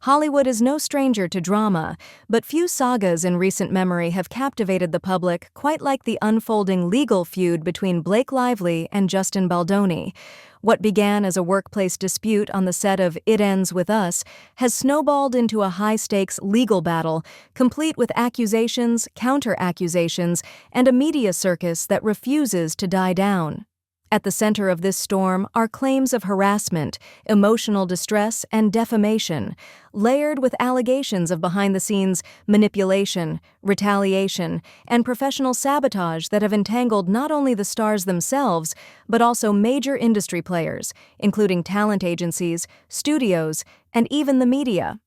Hollywood is no stranger to drama, but few sagas in recent memory have captivated the public quite like the unfolding legal feud between Blake Lively and Justin Baldoni. What began as a workplace dispute on the set of It Ends With Us has snowballed into a high-stakes legal battle, complete with accusations, counter-accusations, and a media circus that refuses to die down. At the center of this storm are claims of harassment, emotional distress, and defamation, layered with allegations of behind-the-scenes manipulation, retaliation, and professional sabotage that have entangled not only the stars themselves, but also major industry players, including talent agencies, studios, and even the media.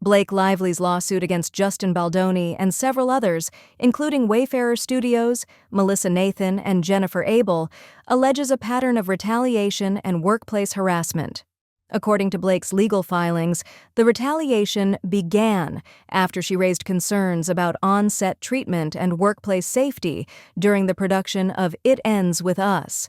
Blake Lively's lawsuit against Justin Baldoni and several others, including Wayfarer Studios, Melissa Nathan, and Jennifer Abel, alleges a pattern of retaliation and workplace harassment. According to Blake's legal filings, the retaliation began after she raised concerns about on-set treatment and workplace safety during the production of It Ends With Us.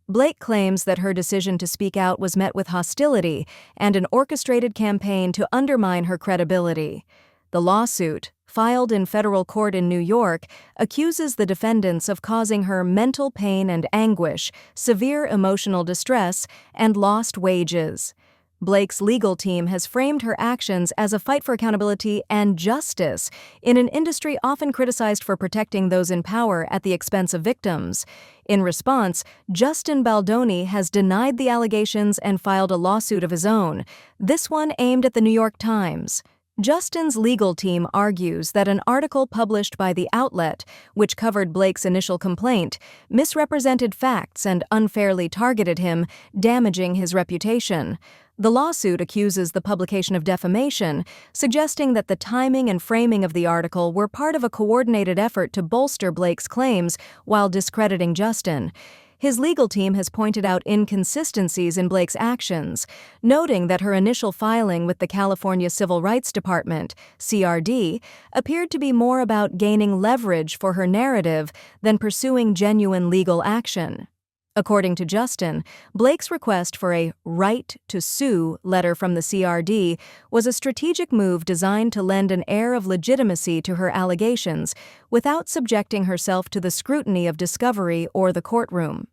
Blake claims that her decision to speak out was met with hostility and an orchestrated campaign to undermine her credibility. The lawsuit, filed in federal court in New York, accuses the defendants of causing her mental pain and anguish, severe emotional distress, and lost wages. Blake's legal team has framed her actions as a fight for accountability and justice in an industry often criticized for protecting those in power at the expense of victims. In response, Justin Baldoni has denied the allegations and filed a lawsuit of his own, this one aimed at the New York Times. Justin's legal team argues that an article published by the outlet, which covered Blake's initial complaint, misrepresented facts and unfairly targeted him, damaging his reputation. The lawsuit accuses the publication of defamation, suggesting that the timing and framing of the article were part of a coordinated effort to bolster Blake's claims while discrediting Justin. His legal team has pointed out inconsistencies in Blake's actions, noting that her initial filing with the California Civil Rights Department, CRD, appeared to be more about gaining leverage for her narrative than pursuing genuine legal action. According to Justin, Blake's request for a right to sue letter from the CRD was a strategic move designed to lend an air of legitimacy to her allegations without subjecting herself to the scrutiny of discovery or the courtroom.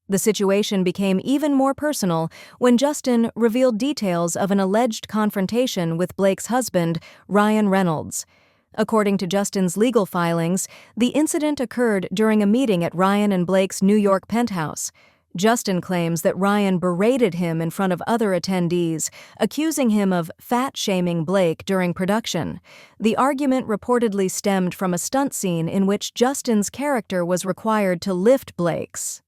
The situation became even more personal when Justin revealed details of an alleged confrontation with Blake's husband, Ryan Reynolds. According to Justin's legal filings, the incident occurred during a meeting at Ryan and Blake's New York penthouse. Justin claims that Ryan berated him in front of other attendees, accusing him of fat-shaming Blake during production. The argument reportedly stemmed from a stunt scene in which Justin's character was required to lift Blake's.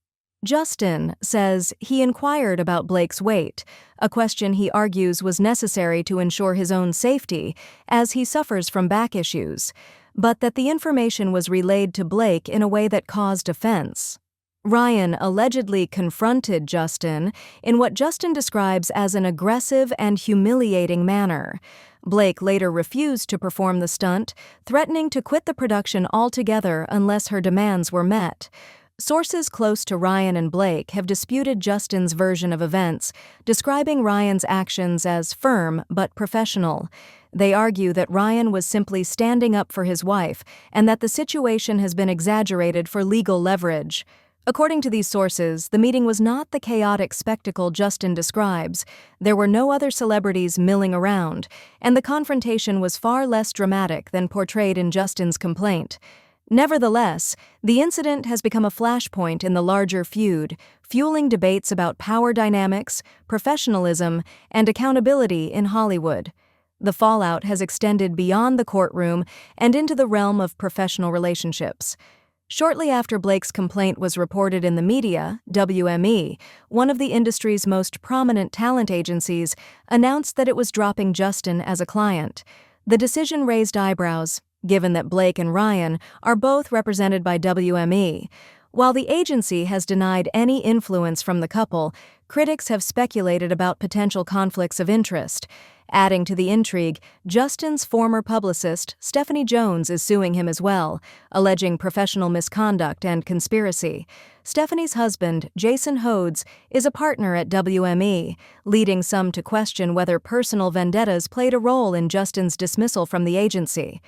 Justin says he inquired about Blake's weight, a question he argues was necessary to ensure his own safety, as he suffers from back issues, but that the information was relayed to Blake in a way that caused offense. Ryan allegedly confronted Justin in what Justin describes as an aggressive and humiliating manner. Blake later refused to perform the stunt, threatening to quit the production altogether unless her demands were met. Sources close to Ryan and Blake have disputed Justin's version of events, describing Ryan's actions as firm but professional. They argue that Ryan was simply standing up for his wife and that the situation has been exaggerated for legal leverage. According to these sources, the meeting was not the chaotic spectacle Justin describes. There were no other celebrities milling around, and the confrontation was far less dramatic than portrayed in Justin's complaint. Nevertheless, the incident has become a flashpoint in the larger feud, fueling debates about power dynamics, professionalism, and accountability in Hollywood. The fallout has extended beyond the courtroom and into the realm of professional relationships. Shortly after Blake's complaint was reported in the media, WME, one of the industry's most prominent talent agencies, announced that it was dropping Justin as a client. The decision raised eyebrows, given that Blake and Ryan are both represented by WME. While the agency has denied any influence from the couple, critics have speculated about potential conflicts of interest. Adding to the intrigue, Justin's former publicist, Stephanie Jones, is suing him as well, alleging professional misconduct and conspiracy. Stephanie's husband, Jason Hodes, is a partner at WME, leading some to question whether personal vendettas played a role in Justin's dismissal from the agency.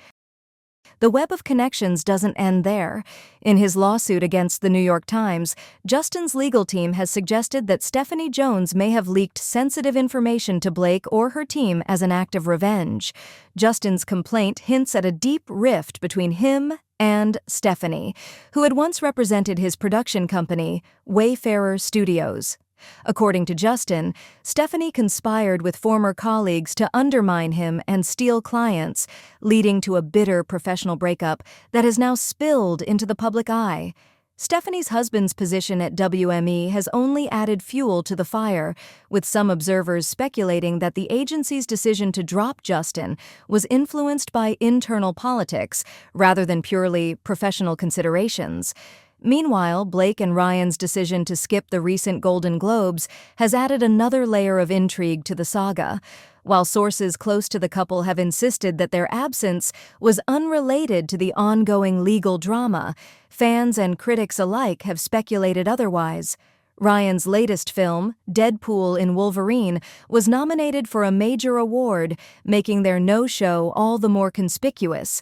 The web of connections doesn't end there. In his lawsuit against the New York Times, Justin's legal team has suggested that Stephanie Jones may have leaked sensitive information to Blake or her team as an act of revenge. Justin's complaint hints at a deep rift between him and Stephanie, who had once represented his production company, Wayfarer Studios. According to Justin, Stephanie conspired with former colleagues to undermine him and steal clients, leading to a bitter professional breakup that has now spilled into the public eye. Stephanie's husband's position at WME has only added fuel to the fire, with some observers speculating that the agency's decision to drop Justin was influenced by internal politics rather than purely professional considerations. Meanwhile, Blake and Ryan's decision to skip the recent Golden Globes has added another layer of intrigue to the saga. While sources close to the couple have insisted that their absence was unrelated to the ongoing legal drama, fans and critics alike have speculated otherwise. Ryan's latest film, Deadpool in Wolverine, was nominated for a major award, making their no-show all the more conspicuous.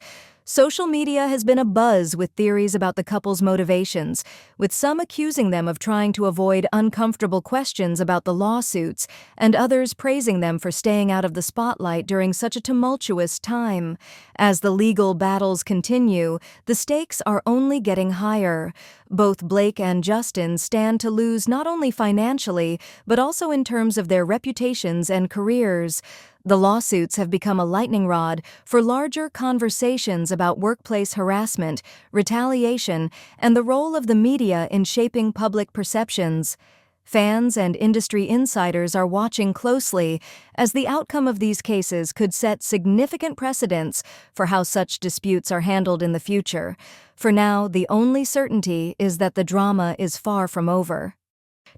Social media has been abuzz with theories about the couple's motivations, with some accusing them of trying to avoid uncomfortable questions about the lawsuits, and others praising them for staying out of the spotlight during such a tumultuous time. As the legal battles continue, the stakes are only getting higher. Both Blake and Justin stand to lose not only financially, but also in terms of their reputations and careers. The lawsuits have become a lightning rod for larger conversations about workplace harassment, retaliation, and the role of the media in shaping public perceptions. Fans and industry insiders are watching closely, as the outcome of these cases could set significant precedents for how such disputes are handled in the future. For now, the only certainty is that the drama is far from over.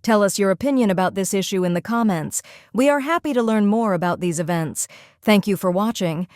Tell us your opinion about this issue in the comments. We are happy to learn more about these events. Thank you for watching.